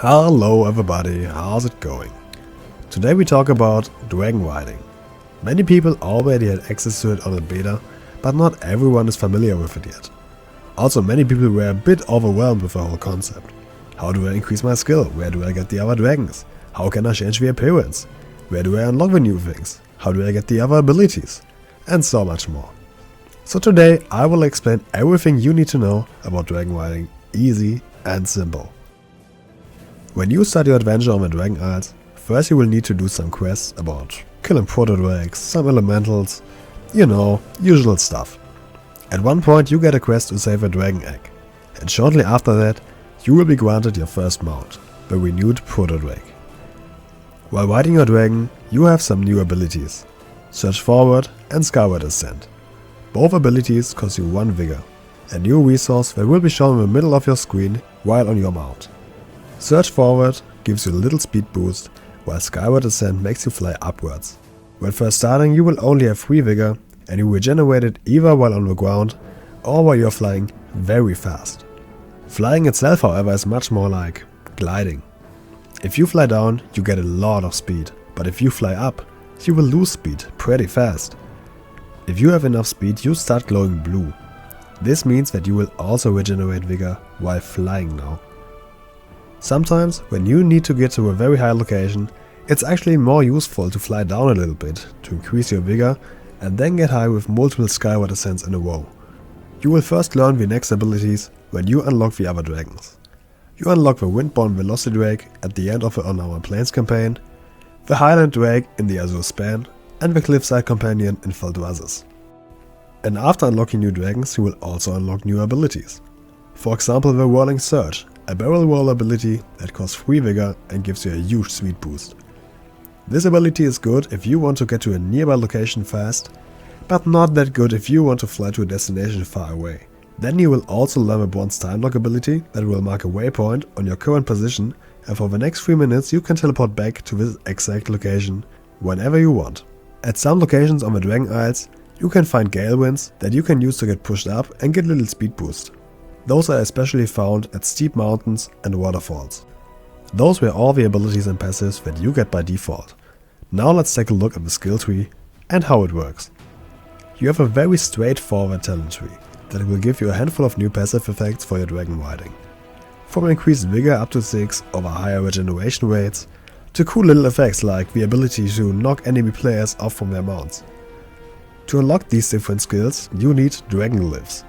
Hello everybody, how's it going? Today we talk about dragonriding. Many people already had access to it on the beta, but not everyone is familiar with it yet. Also, many people were a bit overwhelmed with the whole concept. How do I increase my skill? Where do I get the other dragons? How can I change the appearance? Where do I unlock the new things? How do I get the other abilities? And so much more. So today I will explain everything you need to know about dragonriding, easy and simple. When you start your adventure on the Dragon Isles, first you will need to do some quests about killing proto-drakes, some elementals, you know, usual stuff. At one point you get a quest to save a dragon egg, and shortly after that you will be granted your first mount, the renewed proto-drake. While riding your dragon, you have some new abilities, Search Forward and Skyward Ascent. Both abilities cost you 1 vigor, a new resource that will be shown in the middle of your screen while on your mount. Search Forward gives you a little speed boost, while Skyward Ascent makes you fly upwards. When first starting you will only have 3 vigor, and you regenerate it either while on the ground or while you're flying very fast. Flying itself however is much more like gliding. If you fly down you get a lot of speed, but if you fly up you will lose speed pretty fast. If you have enough speed you start glowing blue. This means that you will also regenerate vigor while flying now. Sometimes, when you need to get to a very high location, it's actually more useful to fly down a little bit to increase your vigor and then get high with multiple skyward ascents in a row. You will first learn the next abilities when you unlock the other dragons. You unlock the Windborne Velocity Drake at the end of the On Our Plains campaign, the Highland Drake in the Azure Span, and the Cliffside Companion in Faldrassus. And after unlocking new dragons, you will also unlock new abilities. For example, the Whirling Surge, a barrel roll ability that costs 3 vigor and gives you a huge speed boost. This ability is good if you want to get to a nearby location fast, but not that good if you want to fly to a destination far away. Then you will also learn the Bronze Time Lock ability that will mark a waypoint on your current position, and for the next 3 minutes you can teleport back to this exact location whenever you want. At some locations on the Dragon Isles you can find gale winds that you can use to get pushed up and get a little speed boost. Those are especially found at steep mountains and waterfalls. Those were all the abilities and passives that you get by default. Now let's take a look at the skill tree and how it works. You have a very straightforward talent tree that will give you a handful of new passive effects for your dragon riding. From increased vigor up to 6 over higher regeneration rates, to cool little effects like the ability to knock enemy players off from their mounts. To unlock these different skills you need dragon glyphs.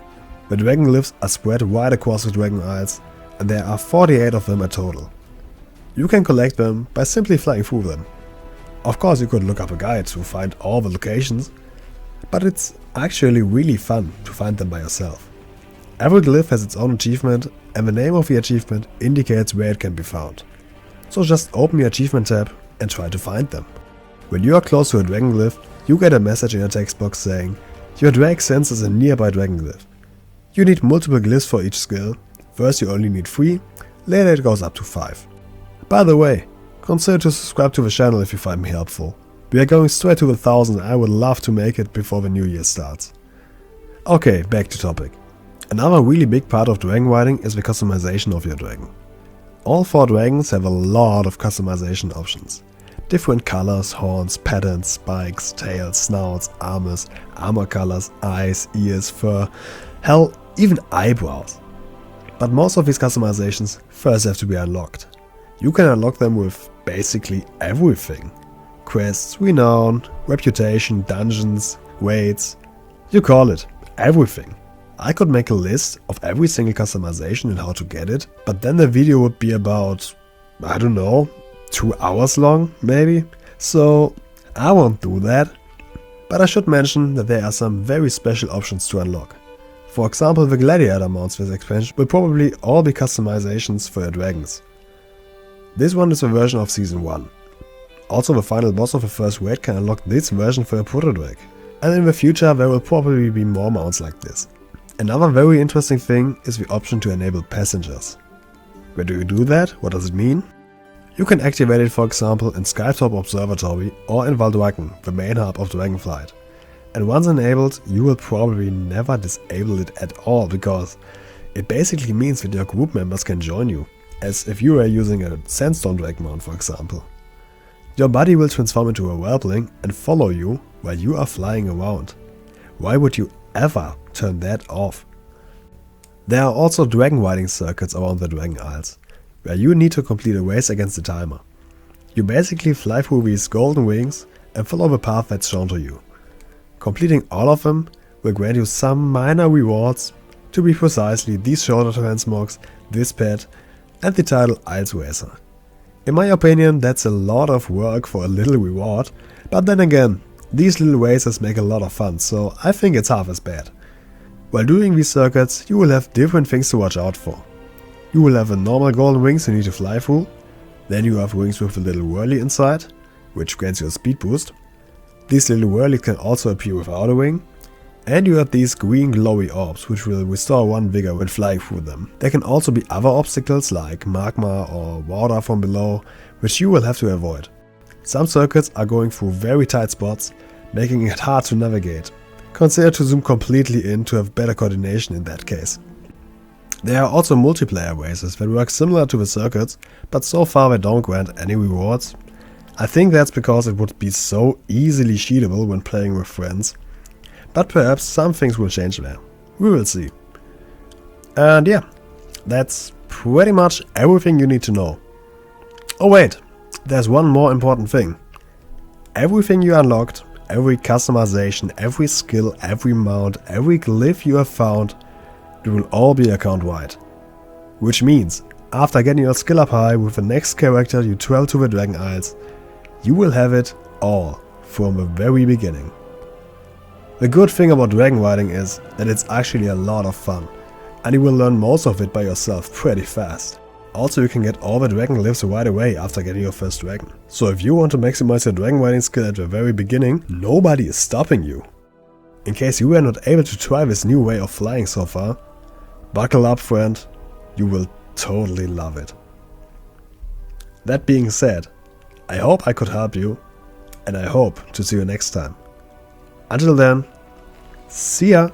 The dragon glyphs are spread wide across the Dragon Isles, and there are 48 of them in total. You can collect them by simply flying through them. Of course you could look up a guide to find all the locations, but it's actually really fun to find them by yourself. Every glyph has its own achievement, and the name of the achievement indicates where it can be found. So just open your achievement tab and try to find them. When you are close to a dragon glyph, you get a message in your text box saying, "Your drag senses a nearby dragon glyph." You need multiple glyphs for each skill. First you only need 3, later it goes up to 5. By the way, consider to subscribe to the channel if you find me helpful. We are going straight to the 1000 and I would love to make it before the new year starts. Okay, back to topic. Another really big part of dragon riding is the customization of your dragon. All 4 dragons have a lot of customization options. Different colors, horns, patterns, spikes, tails, snouts, armor colors, eyes, ears, fur, hell, even eyebrows. But most of these customizations first have to be unlocked. You can unlock them with basically everything. Quests, renown, reputation, dungeons, raids, you call it, everything. I could make a list of every single customization and how to get it, but then the video would be about, I don't know, 2 hours long maybe, so I won't do that. But I should mention that there are some very special options to unlock. For example, the gladiator mounts this expansion will probably all be customizations for your dragons. This one is a version of Season 1. Also the final boss of the first raid can unlock this version for your proto-drake. And in the future there will probably be more mounts like this. Another very interesting thing is the option to enable passengers. Where do you do that? What does it mean? You can activate it for example in Skytop Observatory or in Valdrakken, the main hub of Dragonflight. And once enabled, you will probably never disable it at all because it basically means that your group members can join you. as if you were using a sandstone dragon mount, for example. Your body will transform into a whelpling and follow you while you are flying around. Why would you ever turn that off? There are also dragon riding circuits around the Dragon Isles, where you need to complete a race against the timer. You basically fly through these golden wings and follow the path that's shown to you. Completing all of them will grant you some minor rewards, to be precisely these shoulder transmogs, this pet, and the title Isles Racer. In my opinion, that's a lot of work for a little reward, but then again, these little races make a lot of fun, so I think it's half as bad. While doing these circuits, you will have different things to watch out for. You will have the normal golden wings you need to fly through, then you have wings with a little whirly inside, which grants you a speed boost. These little whirlies can also appear without a wing, and you have these green glowy orbs, which will restore 1 vigor when flying through them. There can also be other obstacles like magma or water from below, which you will have to avoid. Some circuits are going through very tight spots, making it hard to navigate. Consider to zoom completely in to have better coordination in that case. There are also multiplayer races that work similar to the circuits, but so far they don't grant any rewards. I think that's because it would be so easily cheatable when playing with friends. But perhaps some things will change there. We will see. And yeah, that's pretty much everything you need to know. Oh wait, there's one more important thing. Everything you unlocked, every customization, every skill, every mount, every glyph you have found, they will all be account wide. Which means, after getting your skill up high with the next character you travel to the Dragon Isles, you will have it all from the very beginning. The good thing about dragon riding is that it's actually a lot of fun, and you will learn most of it by yourself pretty fast. Also, you can get all the dragon glyphs right away after getting your first dragon. So if you want to maximize your dragon riding skill at the very beginning, nobody is stopping you. In case you were not able to try this new way of flying so far, buckle up friend, you will totally love it. That being said, I hope I could help you, and I hope to see you next time. Until then, see ya!